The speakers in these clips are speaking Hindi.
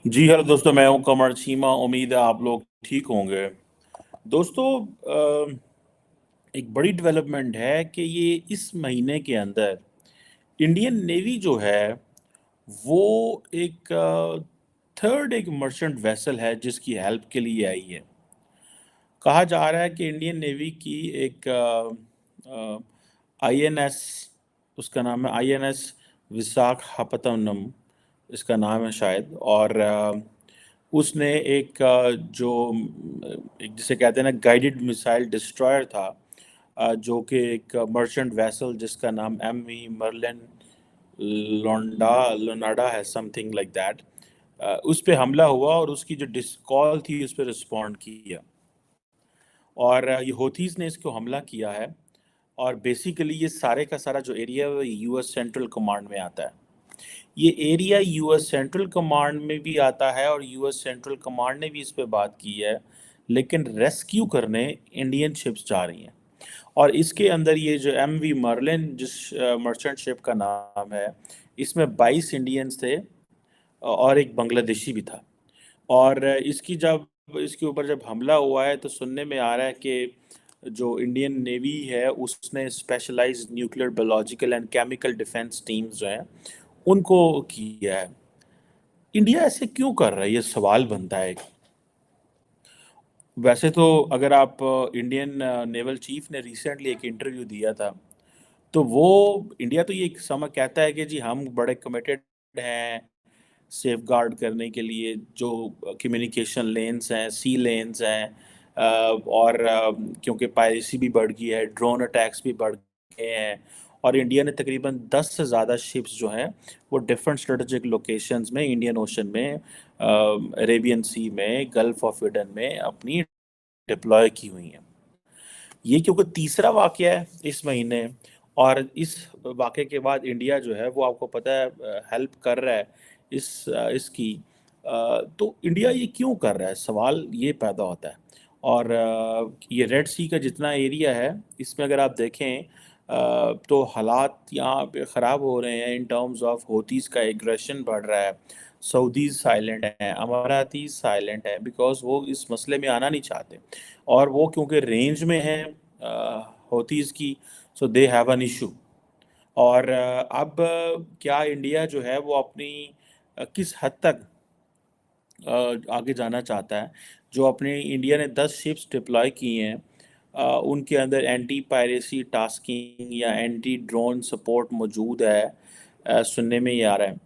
जी हेलो दोस्तों, मैं हूं कमर चीमा। उम्मीद है आप लोग ठीक होंगे। दोस्तों, एक बड़ी डेवलपमेंट है कि ये इस महीने के अंदर इंडियन नेवी जो है वो एक थर्ड एक मर्चेंट वेसल है जिसकी हेल्प के लिए आई है। कहा जा रहा है कि इंडियन नेवी की एक आईएनएस, उसका नाम है आईएनएस विशाखापत्तनम, इसका नाम है शायद। और उसने एक एक जिसे कहते हैं ना गाइडेड मिसाइल डिस्ट्रॉयर था, जो कि एक मर्चेंट वेसल जिसका नाम एम वी मर्लिन लोंडा लोनाडा है, समथिंग लाइक दैट। उस पे हमला हुआ और उसकी जो डिस कॉल थी उस पर रिस्पॉन्ड किया। और ये होथीज ने इसको हमला किया है। और बेसिकली ये सारे का सारा जो एरिया है वो यूएस सेंट्रल कमांड में आता है। ये एरिया यूएस सेंट्रल कमांड में भी आता है और यूएस सेंट्रल कमांड ने भी इस पे बात की है, लेकिन रेस्क्यू करने इंडियन शिप्स जा रही हैं। और इसके अंदर ये जो एम वी मर्लिन जिस मर्चेंट शिप का नाम है, इसमें 22 इंडियंस थे और एक बांग्लादेशी भी था। और इसके ऊपर जब हमला हुआ है तो सुनने में आ रहा है कि जो इंडियन नेवी है उसने specialised nuclear biological and chemical defence teams जो हैं उनको किया है। इंडिया ऐसे क्यों कर रहा है, ये सवाल बनता है। वैसे तो अगर आप इंडियन नेवल चीफ ने रिसेंटली एक इंटरव्यू दिया था, तो वो इंडिया तो ये एक समय कहता है कि जी हम बड़े कमिटेड हैं सेफ गार्ड करने के लिए, जो कम्युनिकेशन लेन्स हैं, सी लेन्स हैं। और क्योंकि पायरेसी भी बढ़ गई है, ड्रोन अटैक्स भी बढ़ गए हैं। और इंडिया ने तकरीबन 10 से ज़्यादा शिप्स जो हैं वो डिफरेंट स्ट्रेटेजिक लोकेशंस में, इंडियन ओशन में, अरेबियन सी में, गल्फ ऑफ एडन में अपनी डिप्लॉय की हुई हैं। ये क्योंकि तीसरा वाकया है इस महीने, और इस वाकये के बाद इंडिया जो है वो आपको पता है हेल्प कर रहा है इसकी। तो इंडिया ये क्यों कर रहा है, सवाल ये पैदा होता है। और ये रेड सी का जितना एरिया है इसमें अगर आप देखें तो हालात यहाँ पे ख़राब हो रहे हैं इन टर्म्स ऑफ होतीज़ का एग्रेशन बढ़ रहा है। सऊदीज़ साइलेंट हैं, अमारातीज़ साइलेंट हैं, बिकॉज वो इस मसले में आना नहीं चाहते। और वो क्योंकि रेंज में है होतीज़ की, सो दे हैव एन इशू। और अब क्या इंडिया जो है वो अपनी किस हद तक आगे जाना चाहता है। जो अपने इंडिया ने 10 शिप्स डिप्लॉय की हैं, उनके अंदर एंटी पायरेसी टास्किंग या एंटी ड्रोन सपोर्ट मौजूद है, सुनने में ये आ रहा है।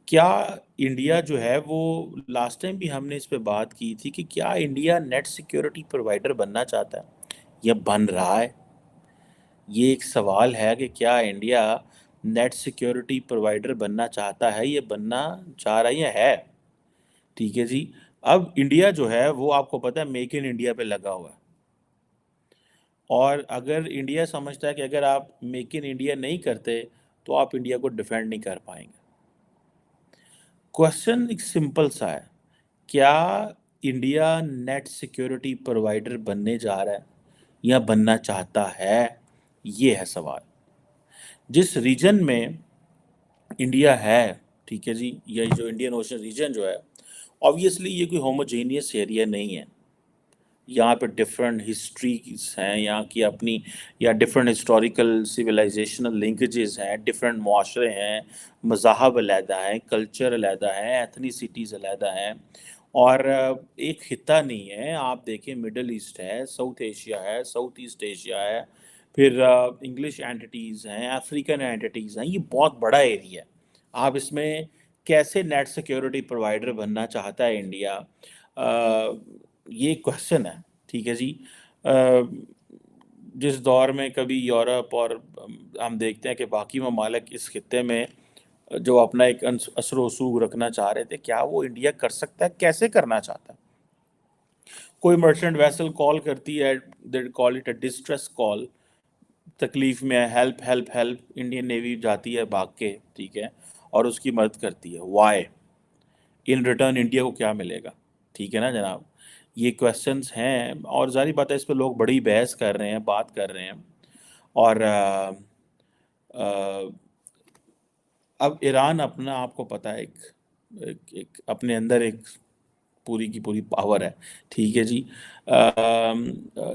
क्या इंडिया जो है वो, लास्ट टाइम भी हमने इस पे बात की थी कि क्या इंडिया नेट सिक्योरिटी प्रोवाइडर बनना चाहता है या बन रहा है। ये एक सवाल है कि क्या इंडिया नेट सिक्योरिटी प्रोवाइडर बनना चाहता है, ये बनना चाह रहा है या है। ठीक है जी। अब इंडिया जो है वो आपको पता है मेक इन इंडिया पे लगा हुआ है। और अगर इंडिया समझता है कि अगर आप मेक इन इंडिया नहीं करते तो आप इंडिया को डिफेंड नहीं कर पाएंगे। क्वेश्चन एक सिंपल सा है, क्या इंडिया नेट सिक्योरिटी प्रोवाइडर बनने जा रहा है या बनना चाहता है, ये है सवाल। जिस रीजन में इंडिया है, ठीक है जी, ये जो इंडियन ओशन रीजन जो है, ऑब्वियसली ये कोई होमोजेनियस एरिया नहीं है। यहाँ पे डिफरेंट हिस्ट्रीज हैं यहाँ की अपनी, या डिफरेंट हिस्टोरिकल सिविलाइजेशनल लिंकेजेस हैं, डिफरेंट मुआशरे हैं, मज़ाहब अलहदा हैं, कल्चर अलहदा है, एथनिसिटीज़ अलहदा हैं। और एक खिता नहीं है। आप देखें, मिडल ईस्ट है, साउथ एशिया है, साउथ ईस्ट एशिया है, फिर इंग्लिश एंटिटीज़ हैं, अफ्रीकन एंटिटीज़ हैं, ये बहुत बड़ा एरिया है। आप इसमें कैसे नेट सिक्योरिटी प्रोवाइडर बनना चाहता है इंडिया, ये क्वेश्चन है। ठीक है जी। अ, जिस दौर में कभी यूरोप और हम देखते हैं कि बाकी ममालिक इस खित्ते में जो अपना एक असर वसूख रखना चाह रहे थे, क्या वो इंडिया कर सकता है, कैसे करना चाहता है। कोई मर्चेंट वेसल कॉल करती है, they call it a distress call, तकलीफ में है, help help help, Indian navy जाती है भाग के, ठीक है, और उसकी मदद करती है। वाई? इन रिटर्न इंडिया को क्या मिलेगा? ठीक है ना जनाब। ये क्वेश्चंस हैं और जारी बात है इस पे लोग बड़ी बहस कर रहे हैं, बात कर रहे हैं। और अब ईरान अपना, आपको पता है, एक एक अपने अंदर एक पूरी की पूरी पावर है। ठीक है जी। अम, अ,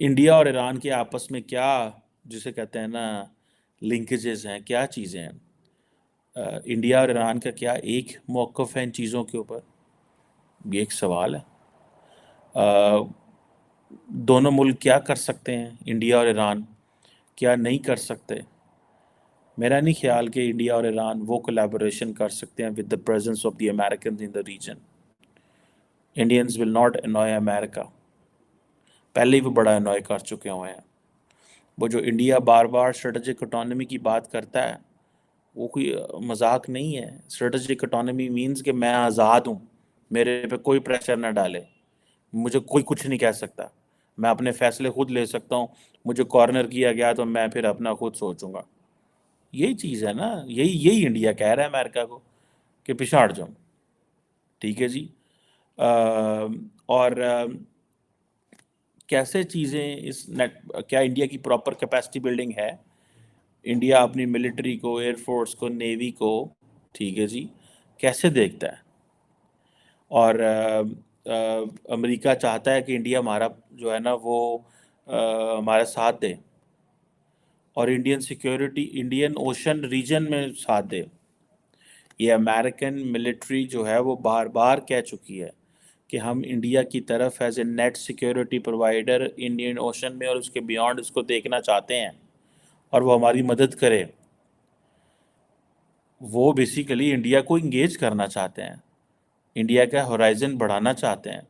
इंडिया और ईरान के आपस में क्या, जिसे कहते हैं ना, लिंकेजेस हैं, क्या चीज़ें हैं? इंडिया और ईरान का क्या एक मौक़िफ़ है इन चीज़ों के ऊपर? ये एक सवाल है। अ, दोनों मुल्क क्या कर सकते हैं, इंडिया और ईरान क्या नहीं कर सकते? मेरा नहीं ख्याल कि इंडिया और ईरान वो कोलैबोरेशन कर सकते हैं with the presence of the American in the region. Indians will not annoy America, पहले ही वो बड़ा अनॉय कर चुके हुए हैं। वो जो इंडिया बार बार स्ट्रेटजिक ऑटोनॉमी की बात करता है, वो कोई मजाक नहीं है। स्ट्रेटजिक ऑटोनॉमी मीन्स कि मैं आज़ाद हूँ, मेरे पे कोई प्रेशर ना डाले, मुझे कोई कुछ नहीं कह सकता, मैं अपने फैसले खुद ले सकता हूँ, मुझे कॉर्नर किया गया तो मैं फिर अपना खुद सोचूंगा। यही चीज़ है ना, यही यही इंडिया कह रहा है अमेरिका को कि पिछाड़ जाओ। ठीक है जी। और कैसे चीज़ें इस नेट, क्या इंडिया की प्रॉपर कैपेसिटी बिल्डिंग है? इंडिया अपनी मिलिट्री को, एयरफोर्स को, नेवी को, ठीक है जी, कैसे देखता है? और अमेरिका चाहता है कि इंडिया हमारा जो है ना वो हमारा साथ दे और Indian security, Indian Ocean region में साथ दे। ये अमेरिकन मिलिट्री जो है वो बार बार कह चुकी है कि हम इंडिया की तरफ as a net security provider Indian Ocean में और उसके बियॉन्ड उसको देखना चाहते हैं और वो हमारी मदद करे। वो बेसिकली इंडिया को इंगेज करना चाहते हैं, इंडिया का होराइजन बढ़ाना चाहते हैं।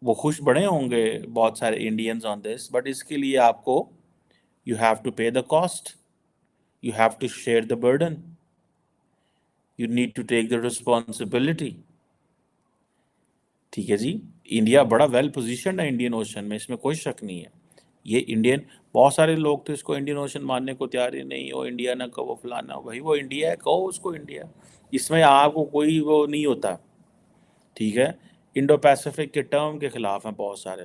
वो खुश बड़े होंगे बहुत सारे इंडियंस ऑन दिस, बट इसके लिए आपको you have to pay the cost, you have to share the burden, you need to take the responsibility. ठीक है जी। इंडिया बड़ा वेल पोजीशन्ड है इंडियन ओशन में, इसमें कोई शक नहीं है। ये इंडियन, बहुत सारे लोग तो इसको इंडियन ओशन मानने को तैयार ही नहीं, वो इंडिया ना कहो फलाना, भाई वो इंडिया है, कहो उसको इंडिया, इसमें आपको कोई वो नहीं होता। ठीक है। इंडो पैसिफिक के टर्म के खिलाफ हैं बहुत सारे,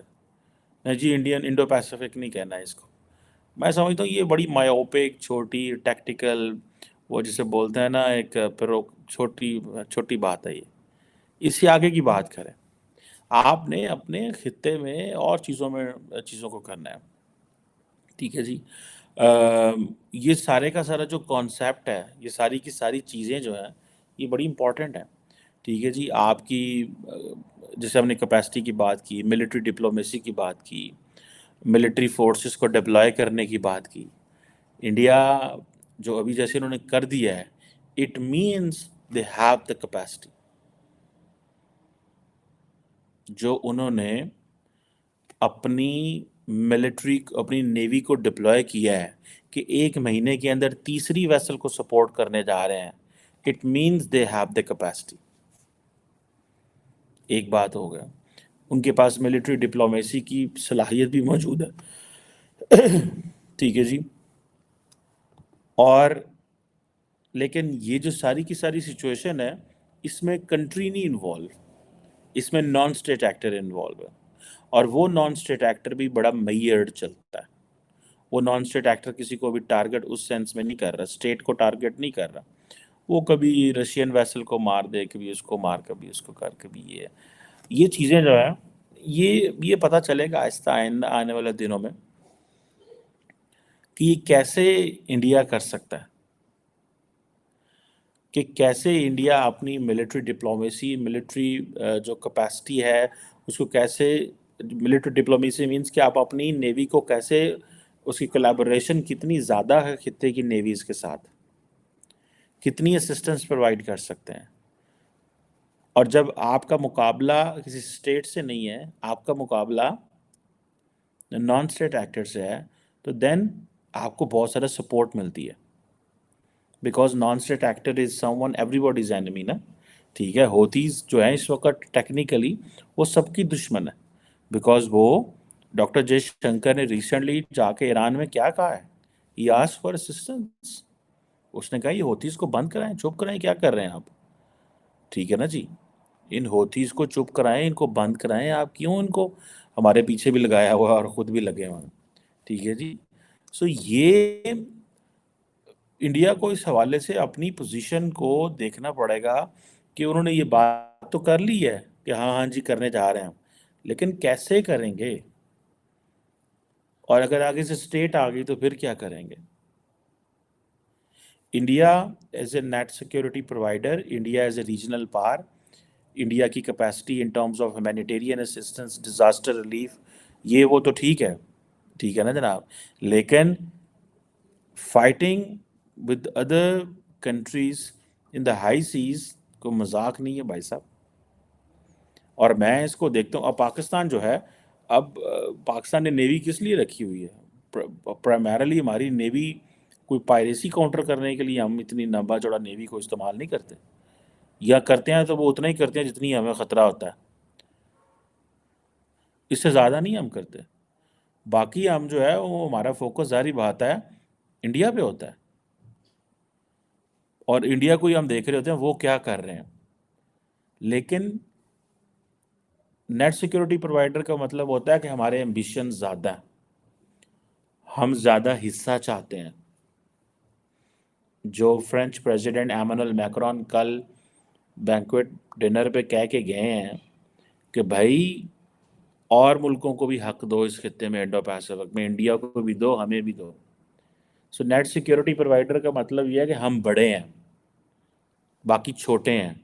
नहीं जी इंडियन इंडो पैसिफिक नहीं कहना है इसको। मैं समझता हूँ ये बड़ी मायोपिक, छोटी, टैक्टिकल, वो जिसे बोलते हैं ना एक छोटी छोटी बात है ये। इससे आगे की बात करें, आपने अपने खित्ते में और चीज़ों में चीज़ों को करना है। ठीक है जी। ये सारे का सारा जो कॉन्सेप्ट है, ये सारी की सारी चीज़ें जो हैं, ये बड़ी इंपॉर्टेंट है। ठीक है जी। आपकी जैसे हमने कैपेसिटी की बात की, मिलिट्री डिप्लोमेसी की बात की, मिलिट्री फोर्सेस को डिप्लॉय करने की बात की, इंडिया जो अभी जैसे उन्होंने कर दिया है, it means they have the capacity. जो उन्होंने अपनी मिलिट्री, अपनी नेवी को डिप्लॉय किया है कि 1 महीने के अंदर तीसरी वेसल को सपोर्ट करने जा रहे हैं, it means they have the capacity. एक बात हो गया, उनके पास मिलिट्री डिप्लोमेसी की सलाहियत भी मौजूद है। ठीक है जी। और लेकिन ये जो सारी की सारी सिचुएशन है, इसमें कंट्री नहीं इन्वॉल्व, इसमें नॉन स्टेट एक्टर इन्वॉल्व है। और वो नॉन स्टेट एक्टर भी बड़ा मैयर्ड चलता है। वो नॉन स्टेट एक्टर किसी को भी टारगेट उस सेंस में नहीं कर रहा, स्टेट को टारगेट नहीं कर रहा। वो कभी रशियन वेसल को मार दे, कभी उसको मार, कभी उसको कर, कभी ये चीज़ें जो है, ये पता चलेगा आहिस्ता आने वाले दिनों में कि ये कैसे इंडिया कर सकता है, कि कैसे इंडिया अपनी मिलिट्री डिप्लोमेसी, मिलिट्री जो कैपेसिटी है उसको कैसे, मिलिट्री डिप्लोमेसी मीन्स कि आप अपनी नेवी को कैसे, उसकी कोलैबोरेशन कितनी ज़्यादा है खित्ते की नेवीज़ के साथ, कितनी असिस्टेंस प्रोवाइड कर सकते हैं। और जब आपका मुकाबला किसी स्टेट से नहीं है, आपका मुकाबला नॉन स्टेट एक्टर से है, तो देन आपको बहुत सारा सपोर्ट मिलती है, because non state actor is someone everybody is enemy ना। ठीक है। होतीज जो है इस वक्त टेक्निकली वो सबकी दुश्मन है, बिकॉज वो, डॉक्टर जयशंकर ने रिसेंटली जाके ईरान में क्या कहा है, ही आस्क्ड फॉर असिस्टेंस। उसने कहा ये होतीज को बंद कराएं, चुप कराएं, क्या कर रहे हैं आप? ठीक है ना जी। इन होतीज को चुप कराएं, इनको बंद कराएं, आप क्यों इनको, हमारे पीछे भी लगाया हुआ और ख़ुद भी लगे हुए हैं। ठीक है जी। सो ये इंडिया को इस हवाले से अपनी पोजीशन को देखना पड़ेगा कि उन्होंने ये बात तो कर ली है कि हाँ हाँ जी करने जा रहे हैं हम, लेकिन कैसे करेंगे, और अगर आगे से स्टेट आ गई तो फिर क्या करेंगे। India as a net security provider, India as a regional power, India की capacity in terms of humanitarian assistance, disaster relief, ये वो तो ठीक है ना जनाब, लेकिन fighting with other countries in the high seas को मजाक नहीं है भाई साहब। और मैं इसको देखता हूँ, अब पाकिस्तान जो है, अब पाकिस्तान ने नेवी किस लिए रखी हुई है? प्राइमरली हमारी नेवी कोई पायरेसी काउंटर करने के लिए हम इतनी लंबा चौड़ा नेवी को इस्तेमाल नहीं करते, या करते हैं तो वो उतना ही करते हैं जितनी हमें ख़तरा होता है, इससे ज़्यादा नहीं हम करते। बाकी हम जो है वो हमारा फोकस जारी बात है इंडिया पे होता है, और इंडिया को ही हम देख रहे होते हैं वो क्या कर रहे हैं। लेकिन नेट सिक्योरिटी प्रोवाइडर का मतलब होता है कि हमारे एम्बिशन ज़्यादा हैं, हम ज़्यादा हिस्सा चाहते हैं। जो फ्रेंच प्रेसिडेंट एमानुएल मैक्रोन कल बैंक्वेट डिनर पे कह के गए हैं कि भाई और मुल्कों को भी हक दो इस खत्ते में, इंडो पैसिफिक में, इंडिया को भी दो, हमें भी दो। सो नेट सिक्योरिटी प्रोवाइडर का मतलब यह है कि हम बड़े हैं, बाकी छोटे हैं,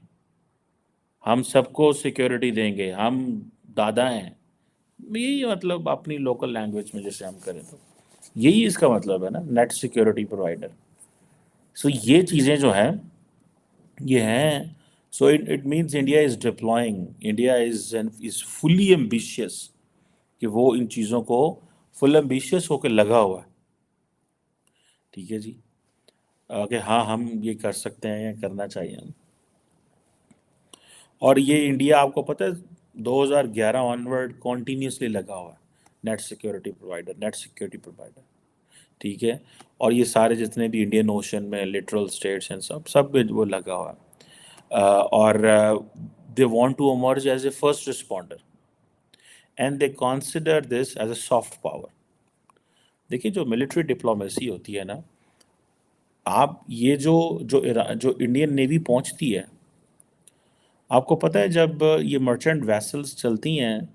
हम सबको सिक्योरिटी देंगे, हम दादा हैं। यही मतलब अपनी लोकल लैंग्वेज में जैसे हम करें तो यही इसका मतलब है ना, नेट सिक्योरिटी प्रोवाइडर। सो ये चीज़ें जो हैं ये हैं, so it means India is deploying, India is fully ambitious, कि वो इन चीज़ों को फुल एम्बिशियस होकर लगा हुआ है। ठीक है जी, कि हाँ हम ये कर सकते हैं या करना चाहिए हम। और ये इंडिया आपको पता है 2011 ऑनवर्ड कॉन्टीन्यूसली लगा हुआ है, net security provider, net security provider. ठीक है, और ये सारे जितने भी इंडियन ओशन में लिटरल स्टेट्स हैं, सब में वो लगा हुआ है। और they want to emerge as a first responder and they consider this as a soft power. देखिए जो मिलिट्री डिप्लोमेसी होती है ना, आप ये जो इंडियन नेवी पहुंचती है, आपको पता है जब ये मर्चेंट वेसल्स चलती हैं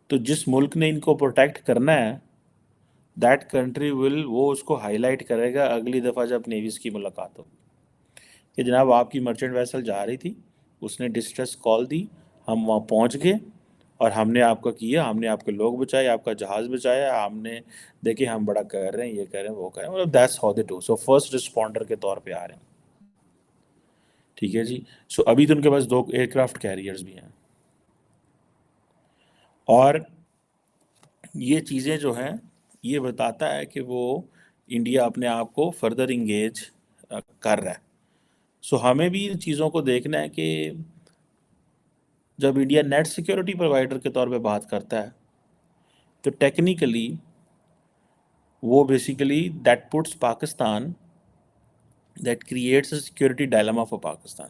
तो जिस मुल्क ने इनको प्रोटेक्ट करना है, दैट कंट्री विल वो उसको हाईलाइट करेगा अगली दफ़ा जब नेवीज़ की मुलाकात हो, कि जनाब आपकी मर्चेंट वेसल जा रही थी, उसने डिस्ट्रेस कॉल दी, हम वहाँ पहुँच गए और हमने आपका किया, हमने आपके लोग बचाए, आपका जहाज़ बचाया, हमने देखिए हम बड़ा कर रहे हैं, ये कर रहे हैं, वो कर रहे हैं, मतलब that's how they do. So first responder के तौर पे आ रहे हैं। ठीक है जी, सो अभी तो उनके पास 2 एयरक्राफ्ट कैरियर्स भी हैं। और ये चीज़ें जो हैं ये बताता है कि वो इंडिया अपने आप को फर्दर इंगेज कर रहा है। सो हमें भी इन चीज़ों को देखना है कि जब इंडिया नेट सिक्योरिटी प्रोवाइडर के तौर पे बात करता है तो टेक्निकली वो basically that puts Pakistan, that creates a security dilemma for Pakistan.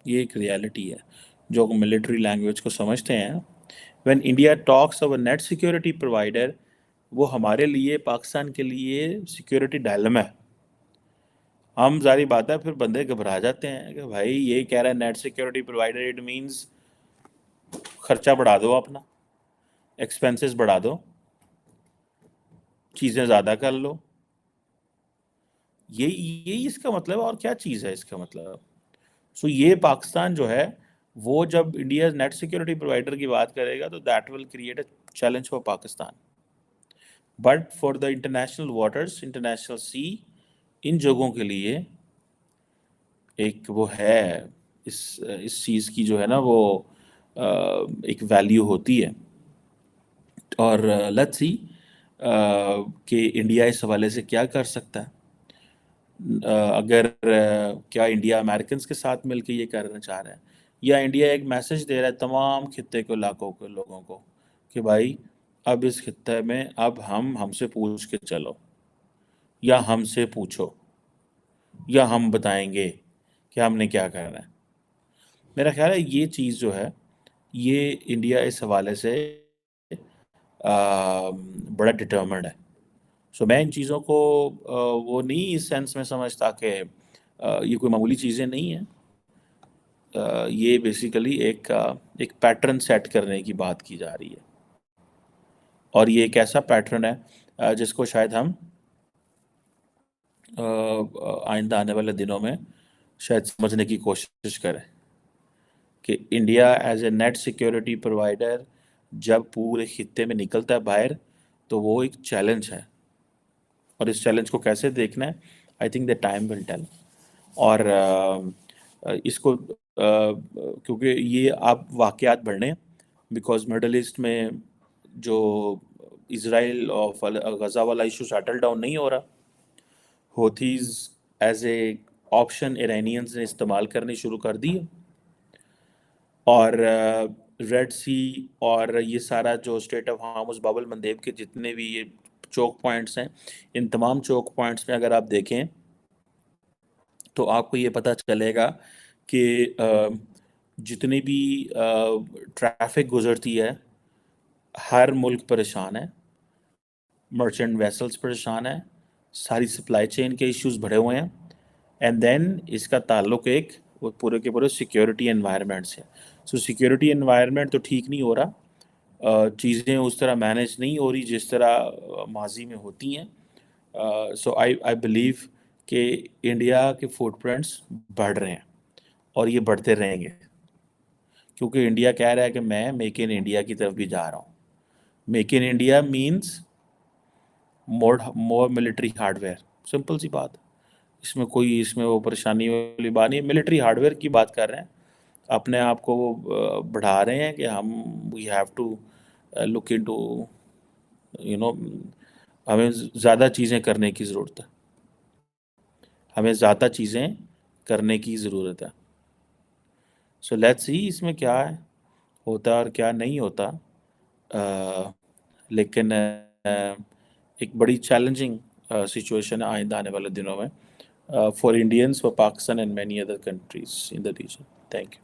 ये एक रियलिटी है जो मिलिट्री लैंग्वेज को समझते हैं। When India talks of a net security provider, वो हमारे लिए, पाकिस्तान के लिए सिक्योरिटी डायलेमा है। हम जारी बात है फिर बंदे घबरा जाते हैं कि भाई ये कह रहा है net security provider, it means खर्चा बढ़ा दो, अपना एक्सपेंसेस बढ़ा दो, चीज़ें ज़्यादा कर लो, यही यही इसका मतलब है, और क्या चीज़ है इसका मतलब। सो ये पाकिस्तान जो है वो जब इंडिया नेट सिक्योरिटी प्रोवाइडर की बात करेगा तो that will create a challenge for Pakistan, but for the international waters, international sea, इन जगहों के लिए एक वो है, इस चीज़ की जो है ना वो एक वैल्यू होती है। और लेट्स सी कि इंडिया इस हवाले से क्या कर सकता है। अगर क्या इंडिया अमेरिकन के साथ मिलकर ये करना चाह रहा है, या इंडिया एक मैसेज दे रहा है तमाम खित्ते को, इलाकों के लोगों को, कि भाई अब इस खित्ते में अब हमसे पूछ के चलो, या हमसे पूछो, या हम बताएंगे कि हमने क्या करना है। मेरा ख्याल है ये चीज़ जो है ये इंडिया इस हवाले से बड़ा डिटर्मन्ड है। सो मैं इन चीज़ों को वो नहीं इस सेंस में समझता कि ये कोई मामूली चीज़ें नहीं हैं। ये बेसिकली एक पैटर्न सेट करने की बात की जा रही है, और ये एक ऐसा पैटर्न है जिसको शायद हम आइंदा आने वाले दिनों में शायद समझने की कोशिश करें कि India as a net security provider जब पूरे खित्ते में निकलता है बाहर, तो वो एक चैलेंज है, और इस चैलेंज को कैसे देखना है, I think the time will tell. और इसको क्योंकि ये आप वाक़यात बढ़ने हैं, बिकॉज मिडल ईस्ट में जो इसराइल और गज़ा वाला इशू सेटल डाउन नहीं हो रहा, होथीज एज ए ऑप्शन ईरानियंस ने इस्तेमाल करनी शुरू कर दी है, और रेड सी और ये सारा जो स्टेट ऑफ हार्मुज़ बाब अल मंदेब के जितने भी ये चोक पॉइंट्स हैं, इन तमाम चोक पॉइंट्स में अगर आप देखें तो आपको ये पता चलेगा कि जितनी भी ट्रैफिक गुजरती है, हर मुल्क परेशान है, मर्चेंट वेसल्स परेशान है, सारी सप्लाई चेन के इश्यूज बढ़े हुए हैं, एंड देन इसका ताल्लुक एक वो पूरे के पूरे सिक्योरिटी एनवायरनमेंट से। सो सिक्योरिटी एनवायरनमेंट तो ठीक नहीं हो रहा, चीज़ें उस तरह मैनेज नहीं हो रही जिस तरह माजी में होती हैं। सो आई आई बिलीव कि इंडिया के फुटप्रिंट्स बढ़ रहे हैं, और ये बढ़ते रहेंगे, क्योंकि इंडिया कह रहा है कि मैं मेक इन इंडिया की तरफ भी जा रहा हूँ। Make in India means more more military hardware, simple सी बात। इसमें वो परेशानी वाली बात नहीं है, मिलिट्री हार्डवेयर की बात कर रहे हैं। अपने आप को वो बढ़ा रहे हैं कि हम we have to look into, you know, हमें ज़्यादा चीज़ें करने की ज़रूरत है, हमें ज़्यादा चीज़ें करने की ज़रूरत है। सो लेट्स सी इसमें क्या है होता है और क्या नहीं होता। लेकिन एक बड़ी चैलेंजिंग सिचुएशन है आइंदा आने वाले दिनों में for Indians, for Pakistan and many other countries in the region. Thank you.